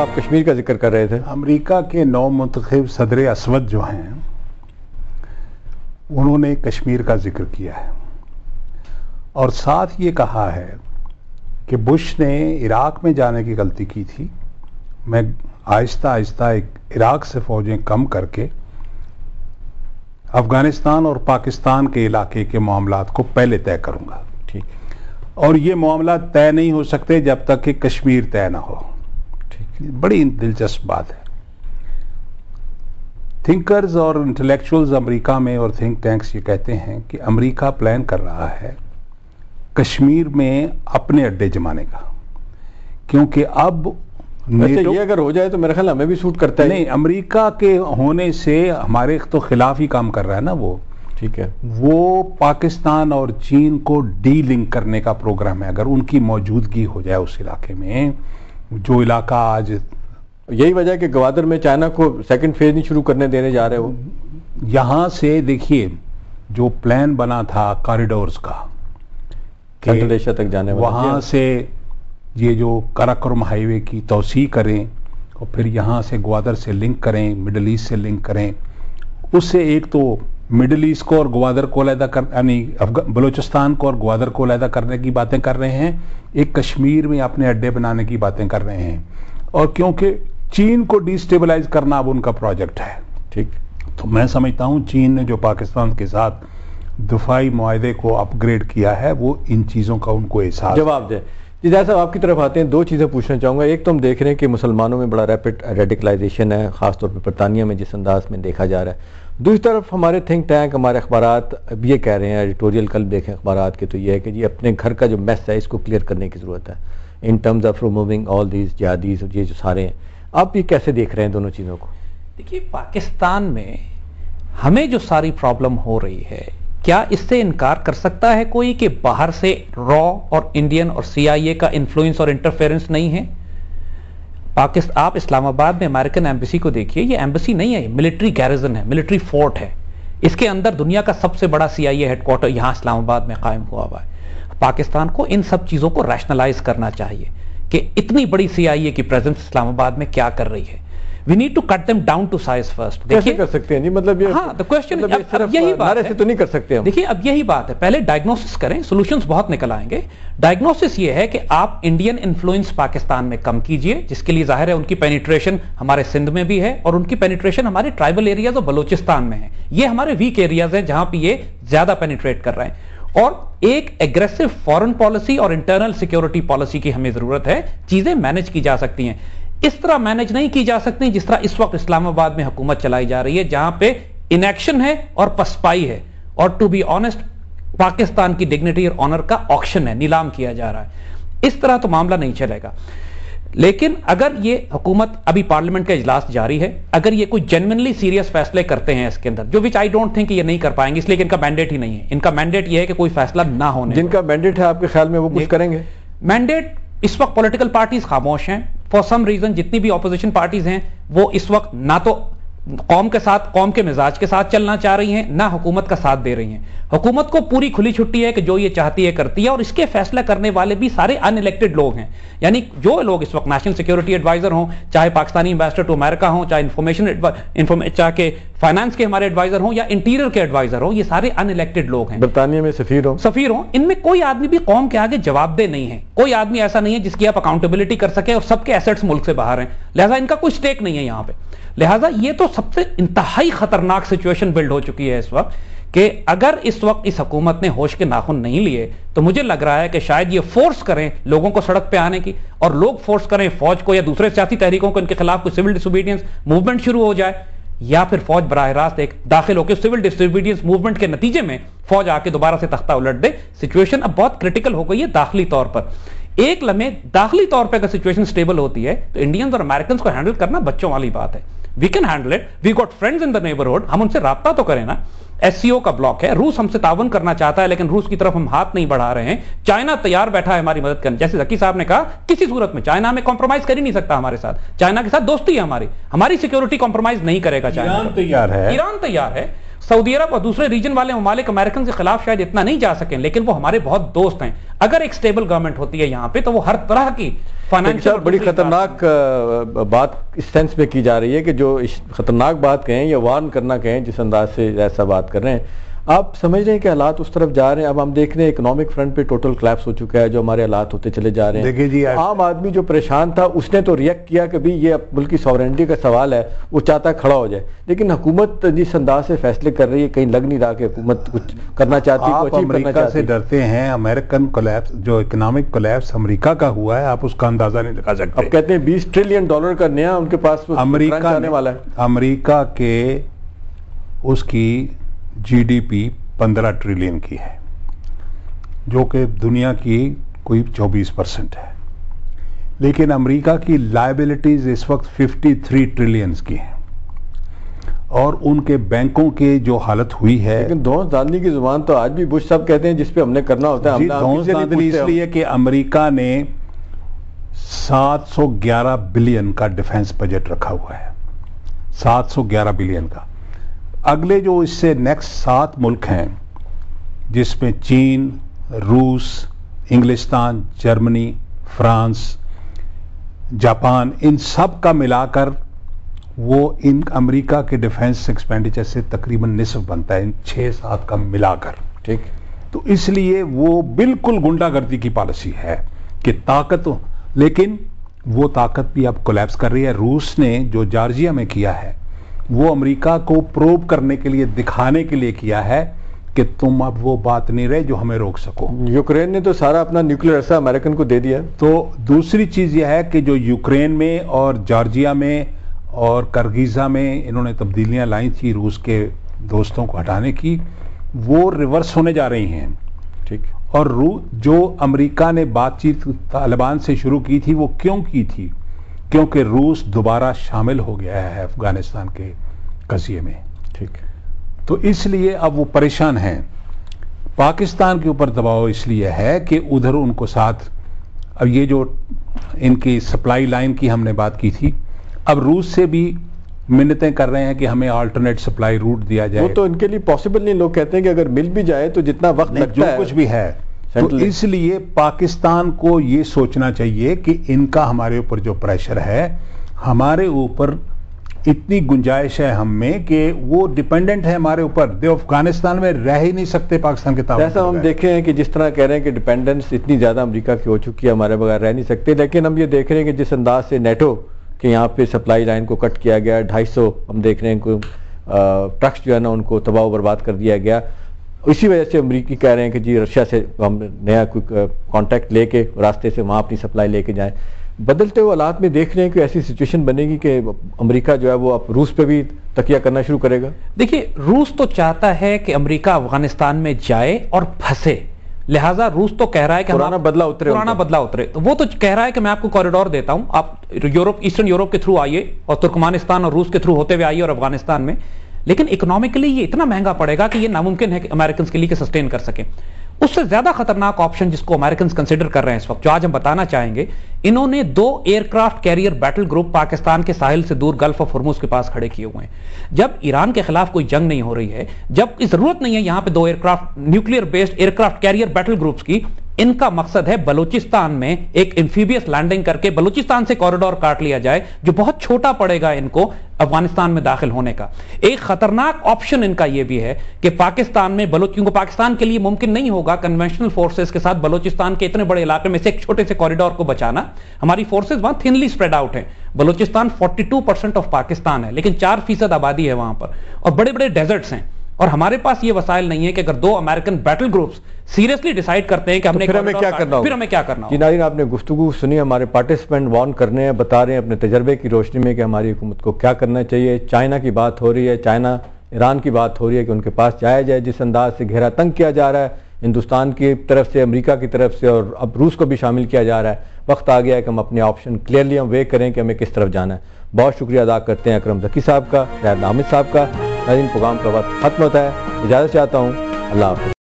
آپ کشمیر کا ذکر کر رہے تھے. امریکہ کے نو منتخب صدر اسود جو ہیں انہوں نے کشمیر کا ذکر کیا ہے اور ساتھ یہ کہا ہے کہ بش نے عراق میں جانے کی غلطی کی تھی. میں آہستہ آہستہ عراق سے فوجیں کم کر کے افغانستان اور پاکستان کے علاقے کے معاملات کو پہلے طے کروں گا. ٹھیک. اور یہ معاملات طے نہیں ہو سکتے جب تک کہ کشمیر طے نہ ہو. ٹھیک. بڑی دلچسپ بات ہے. تھنکرز اور انٹلیکچوئلز امریکہ میں اور تھنک ٹینکس یہ کہتے ہیں کہ امریکہ پلان کر رہا ہے کشمیر میں اپنے اڈے جمانے کا، کیونکہ اب یہ اگر ہو جائے تو میرا خیال ہمیں بھی سوٹ کرتا ہے. نہیں، امریکہ کے ہونے سے ہمارے تو خلاف ہی کام کر رہا ہے نا وہ. ٹھیک ہے. وہ پاکستان اور چین کو ڈی لنک کرنے کا پروگرام ہے. اگر ان کی موجودگی ہو جائے اس علاقے میں، جو علاقہ آج یہی وجہ ہے کہ گوادر میں چائنا کو سیکنڈ فیز نہیں شروع کرنے دینے جا رہے. وہ یہاں سے دیکھیے جو پلان بنا تھا کاریڈورز کا سینٹرل ایشیا تک جانے والا، وہاں سے یہ جو کراکرم ہائی وے کی توسیع کریں اور پھر یہاں سے گوادر سے لنک کریں، مڈل ایسٹ سے لنک کریں. اس سے ایک تو مڈل ایسٹ کو اور گوادر کو علیحدہ یعنی بلوچستان کو اور گوادر کو علیحدہ کرنے کی باتیں کر رہے ہیں، ایک کشمیر میں اپنے اڈے بنانے کی باتیں کر رہے ہیں. اور کیونکہ چین کو ڈی سٹیبلائز کرنا اب ان کا پروجیکٹ ہے. ٹھیک. تو میں سمجھتا ہوں چین نے جو پاکستان کے ساتھ دفاعی معاہدے کو اپ گریڈ کیا ہے وہ ان چیزوں کا ان کو احساس جواب دے. جی صاحب آپ کی طرف آتے ہیں. دو چیزیں پوچھنا چاہوں گا. ایک تو ہم دیکھ رہے ہیں کہ مسلمانوں میں بڑا ریپڈ ریڈیکلائزیشن ہے، خاص طور پہ برطانیہ میں جس انداز میں دیکھا جا رہا ہے. دوسری طرف ہمارے تھنک ٹینک، ہمارے اخبارات اب یہ کہہ رہے ہیں، ایڈیٹوریل کل دیکھیں اخبارات کے، تو یہ ہے کہ یہ اپنے گھر کا جو میس ہے اس کو کلیئر کرنے کی ضرورت ہے in terms of removing all these جہادیز اور یہ جو سارے ہیں. آپ یہ کیسے دیکھ رہے ہیں دونوں چیزوں کو؟ دیکھیے پاکستان میں ہمیں جو ساری پرابلم ہو رہی ہے، کیا اس سے انکار کر سکتا ہے کوئی کہ باہر سے را اور انڈین اور سی آئی اے کا انفلوئنس اور انٹرفیرنس نہیں ہے؟ آپ اسلام آباد میں امریکن ایمبیسی کو دیکھیے، یہ ایمبیسی نہیں ہے، ملٹری گیریزن ہے، ملٹری فورٹ ہے. اس کے اندر دنیا کا سب سے بڑا سی آئی اے ہیڈ کوارٹر یہاں اسلام آباد میں قائم ہوا ہوا ہے. پاکستان کو ان سب چیزوں کو ریشنلائز کرنا چاہیے کہ اتنی بڑی سی آئی اے کی پریزنس اسلام آباد میں کیا کر رہی ہے. We need to cut them down to size first. کیسے کر سکتے ہیں جی؟ مطلب یہ ہاں the question اب یہی بات ہے. تو نہیں کر سکتے ہم. دیکھیے اب یہی بات ہے، پہلے ڈائگنوسس کریں، سولوشنز بہت نکل آئیں گے. ڈائگنوسس یہ ہے کہ آپ انڈین انفلوئنس پاکستان میں کم کیجئے، جس کے لیے ظاہر ہے ان کی پینیٹریشن ہمارے سندھ میں بھی ہے اور ان کی پینیٹریشن ہمارے ٹرائبل ایریاز اور بلوچستان میں ہے. یہ ہمارے ویک ایریاز ہیں جہاں پہ یہ زیادہ پینیٹریٹ کر رہے ہیں. اور ایک ایگریسو فورن پالیسی اور انٹرنل سیکیورٹی پالیسی کی ہمیں ضرورت ہے. چیزیں مینج کی جا سکتی ہیں، اس طرح مینج نہیں کی جا سکتی جس طرح اس وقت اسلام آباد میں حکومت چلائی جا رہی ہے، جہاں پہ انیکشن ہے اور پسپائی ہے اور ٹو بی آنےسٹ پاکستان کی ڈگنیٹی اور آنر کا آکشن ہے، نیلام کیا جا رہا ہے. اس طرح تو معاملہ نہیں چلے گا. لیکن اگر یہ حکومت، ابھی پارلیمنٹ کا اجلاس جاری ہے، اگر یہ کوئی جینوئنلی سیریس فیصلے کرتے ہیں اس کے اندر، جو وچ آئی ڈونٹ تھنک یہ نہیں کر پائیں گے، اس لیے کہ ان کا مینڈیٹ ہی نہیں ہے. ان کا مینڈیٹ یہ ہے کہ کوئی فیصلہ نہ ہونے. جن کا مینڈیٹ ہے آپ کے خیال میں وہ کچھ کریں گے؟ مینڈیٹ اس وقت پولیٹیکل پارٹیز خاموش ہیں. فار سم ریزن جتنی بھی اپوزیشن پارٹیز ہیں وہ اس وقت نہ تو قوم کے ساتھ، قوم کے مزاج کے ساتھ چلنا چاہ رہی ہیں، نہ حکومت کا ساتھ دے رہی ہیں. حکومت کو پوری کھلی چھٹی ہے کہ جو یہ چاہتی ہے کرتی ہے، اور اس کے فیصلہ کرنے والے بھی سارے ان الیکٹڈ لوگ ہیں. یعنی جو لوگ اس وقت نیشنل سیکیورٹی ایڈوائزر ہوں، چاہے پاکستانی ایمبیسڈر ٹو امریکہ ہوں، چاہے چاہے فائنانس کے ہمارے ایڈوائزر ہوں یا انٹیریئر کے ایڈوائزر ہوں، یہ سارے ان الیکٹڈ لوگ ہیں. برطانیہ میں سفیر ہوں، ان میں کوئی آدمی بھی قوم کے آگے جواب دہ نہیں ہے. کوئی آدمی ایسا نہیں ہے جس کی آپ اکاؤنٹیبلٹی کر سکیں، اور سب کے ایسٹس ملک سے باہر ہیں، لہذا ان کا کوئی سٹیک نہیں ہے یہاں پہ. لہٰذا یہ تو سب سے انتہائی خطرناک سچویشن بلڈ ہو چکی ہے اس وقت کہ اگر اس وقت اس حکومت نے ہوش کے ناخن نہیں لیے تو مجھے لگ رہا ہے کہ شاید یہ فورس کریں لوگوں کو سڑک پہ آنے کی، اور لوگ فورس کریں فوج کو یا دوسرے سیاسی تحریکوں کو ان کے خلاف کوئی سول ڈس اوبیڈینس موومنٹ شروع ہو جائے، یا پھر فوج براہ راست ایک داخل ہو کے سول ڈس اوبیڈینس موومنٹ کے نتیجے میں فوج آ کے دوبارہ سے تختہ الٹ دے. سچویشن اب بہت کریٹیکل ہو گئی ہے داخلی طور پر. ایک لمحے داخلی طور پہ اگر سچویشن سٹیبل ہوتی ہے تو انڈینز اور امریکنز کو ہینڈل کرنا بچوں والی بات ہے. We can handle it. We got friends in the neighborhood. ہم ان سے رابطہ تو کریں نا. ایس سی او کا بلاک ہے، روس ہم سے تعاون کرنا چاہتا ہے لیکن روس کی طرف ہم ہاتھ نہیں بڑھا رہے ہیں. چائنا تیار بیٹھا ہے ہماری مدد کرنے. جیسے ذکی صاحب نے کہا کسی صورت میں چائنا ہمیں کمپرومائز کر ہی نہیں سکتا ہمارے ساتھ. چائنا کے ساتھ دوستی ہے ہماری سیکیورٹی کمپرومائز نہیں کرے گا. چائنا ایران تیار ہے، ایران تیار ہے. سعودی عرب اور دوسرے ریجن والے ممالک امریکن کے خلاف شاید اتنا نہیں جا سکیں، لیکن وہ ہمارے بہت دوست ہیں. اگر ایک سٹیبل گورنمنٹ ہوتی ہے یہاں پہ تو وہ ہر طرح کی فائنینشیل بڑی خطرناک بات اس سینس میں کی جا رہی ہے کہ جو خطرناک بات کہیں یا وارن کرنا کہیں جس انداز سے ایسا بات کر رہے ہیں، آپ سمجھ رہے ہیں کہ حالات اس طرف جا رہے ہیں. اب ہم دیکھ رہے ہیں اکنامک فرنٹ پہ ٹوٹل کلیپس ہو چکا ہے، جو ہمارے حالات ہوتے چلے جا رہے ہیں. دیکھیے جی، عام آدمی جو پریشان تھا اس نے تو ریئیکٹ کیا کہ بھی یہ ملک کی سوورنٹی کا سوال ہے، وہ چاہتا ہے کھڑا ہو جائے، لیکن حکومت جس انداز سے فیصلے کر رہی ہے کہیں لگ نہیں رہا کہ حکومت کچھ کرنا چاہتی ہے. آپ امریکہ سے ڈرتے ہیں. امریکن کولیپس جو اکنامک کولیپس امریکہ کا ہوا ہے، آپ اس کا اندازہ نہیں لگا سکتے. اب کہتے ہیں $20 ٹریلین کا نیا ان کے پاس آنے والا ہے. امریکہ کے اس کی جی ڈی پی 15 ٹریلین کی ہے، جو کہ دنیا کی کوئی 24% ہے، لیکن امریکہ کی لائبلٹیز اس وقت 53 ٹریلینز کی ہیں، اور ان کے بینکوں کی جو حالت ہوئی ہے. لیکن دھونس ڈالنے کی زبان تو آج بھی بش صاحب کہتے ہیں جس پہ ہم نے کرنا ہوتا ہے. دھونس ڈالنے اس لیے کہ امریکہ نے 711 بلین کا ڈیفنس بجٹ رکھا ہوا ہے، 711 بلین کا. اگلے جو اس سے نیکسٹ 7 ملک ہیں، جس میں چین، روس، انگلستان، جرمنی، فرانس، جاپان، ان سب کا ملا کر وہ ان امریکہ کے ڈیفنس ایکسپینڈیچر سے تقریباً نصف بنتا ہے، ان 6-7 کا ملا کر. ٹھیک. تو اس لیے وہ بالکل گنڈا گردی کی پالیسی ہے کہ طاقت، لیکن وہ طاقت بھی اب کولیپس کر رہی ہے. روس نے جو جارجیا میں کیا ہے وہ امریکہ کو پروب کرنے کے لیے، دکھانے کے لیے کیا ہے کہ تم اب وہ بات نہیں رہے جو ہمیں روک سکو. یوکرین نے تو سارا اپنا نیوکلیر عرصہ امریکن کو دے دیا. تو دوسری چیز یہ ہے کہ جو یوکرین میں اور جارجیا میں اور کرگیزا میں انہوں نے تبدیلیاں لائی تھی روس کے دوستوں کو ہٹانے کی، وہ ریورس ہونے جا رہی ہیں. ٹھیک. اور جو امریکہ نے بات چیت طالبان سے شروع کی تھی، وہ کیوں کی تھی؟ کیونکہ روس دوبارہ شامل ہو گیا ہے افغانستان کے قضیے میں. ٹھیک. تو اس لیے اب وہ پریشان ہیں. پاکستان کے اوپر دباؤ اس لیے ہے کہ ادھر ان کو ساتھ، اب یہ جو ان کی سپلائی لائن کی ہم نے بات کی تھی، اب روس سے بھی منتیں کر رہے ہیں کہ ہمیں آلٹرنیٹ سپلائی روٹ دیا جائے. وہ تو ان کے لیے پاسبل نہیں. لوگ کہتے ہیں کہ اگر مل بھی جائے تو جتنا وقت لگتا جو کچھ بھی ہے، تو اس لیے پاکستان کو یہ سوچنا چاہیے کہ ان کا ہمارے اوپر جو پریشر ہے، ہمارے اوپر اتنی گنجائش ہے ہم میں کہ وہ ڈیپینڈنٹ ہے ہمارے اوپر. افغانستان میں رہ ہی نہیں سکتے پاکستان کے تعاون. ایسا ہم دیکھیں ہیں کہ جس طرح کہہ رہے ہیں کہ ڈیپینڈنس اتنی زیادہ امریکہ کی ہو چکی ہے، ہمارے بغیر رہ نہیں سکتے، لیکن ہم یہ دیکھ رہے ہیں کہ جس انداز سے نیٹو کہ یہاں پہ سپلائی لائن کو کٹ کیا گیا، 250 ہم دیکھ رہے ہیں کہ ٹرکس جو ہے نا ان کو تباہ و برباد کر دیا گیا. اسی وجہ سے امریکی کہہ رہے ہیں کہ جی رشیا سے ہم نیا کوئی کانٹیکٹ لے کے راستے سے وہاں اپنی سپلائی لے کے جائیں. بدلتے ہوئے حالات میں دیکھ رہے ہیں کہ ایسی سچویشن بنے گی کہ امریکہ جو ہے وہ اب روس پہ بھی تکیہ کرنا شروع کرے گا. دیکھیے، روس تو چاہتا ہے کہ امریکہ افغانستان میں جائے اور پھنسے، لہٰذا روس تو کہہ رہا ہے کہ پرانا بدلہ اترے. وہ تو کہہ رہا ہے کہ میں آپ کو کوریڈور دیتا ہوں، آپ ایسٹرن یورپ کے تھرو آئیے اور ترکمانستان اور روس کے تھرو ہوتے ہوئے آئیے اور افغانستان میں. لیکن اکنامکلی یہ اتنا مہنگا پڑے گا کہ یہ ناممکن ہے کہ امریکنز کے لیے کہ سسٹین کر سکیں. اس سے زیادہ خطرناک آپشن جس کو امریکنز کنسیڈر کر رہے ہیں اس وقت، جو آج ہم بتانا چاہیں گے، انہوں نے 2 aircraft carrier battle group Pakistan کے ساحل سے دور گلف آف ہرمز کے پاس کھڑے کیے ہوئے ہیں. جب ایران کے خلاف کوئی جنگ نہیں ہو رہی ہے، جب ضرورت نہیں ہے یہاں پہ 2 aircraft nuclear based aircraft carrier battle groups کی، ان کا مقصد ہے بلوچستان میں ایک انفیبیس لینڈنگ کر کے بلوچستان سے کوریڈور کاٹ لیا جائے، جو بہت چھوٹا پڑے گا ان کو افغانستان میں داخل ہونے کا. ایک خطرناک آپشن ان کا یہ بھی ہے کہ پاکستان میں کیونکہ پاکستان کے لیے ممکن نہیں ہوگا کنونشنل فورسز کے ساتھ بلوچستان کے اتنے بڑے علاقے میں سے ایک چھوٹے سے کوریڈور کو بچانا. ہماری فورسز وہاں تھنلی سپریڈ آؤٹ ہیں. بلوچستان 42% آف پاکستان ہے، لیکن 4% آبادی ہے وہاں پر، اور بڑے بڑے ڈیزرٹس ہیں، اور ہمارے پاس یہ وسائل نہیں ہے کہ اگر 2 American battle groups seriously decide کرتے ہیں کہ پھر ہمیں کیا کرنا ہوگا. جی ناظرین، آپ نے گفتگو سنی، ہمارے پارٹیسپینٹ وارن کرنے ہیں، بتا رہے ہیں اپنے تجربے کی روشنی میں کہ ہماری حکومت کو کیا کرنا چاہیے. چائنا کی بات ہو رہی ہے، چائنا ایران کی بات ہو رہی ہے کہ ان کے پاس جایا جائے. جس انداز سے گھیرا تنگ کیا جا رہا ہے ہندوستان کی طرف سے، امریکہ کی طرف سے، اور اب روس کو بھی شامل کیا جا رہا ہے، وقت آ گیا ہے کہ ہم اپنے آپشن کلیئرلی ہم وے کریں کہ ہمیں کس طرف جانا ہے. بہت شکریہ ادا کرتے ہیں اکرم ذکی صاحب کا، شاہد حامد صاحب کا. ناظرین، پروگرام کا وقت ختم ہوتا ہے، اجازت چاہتا ہوں. اللہ حافظ.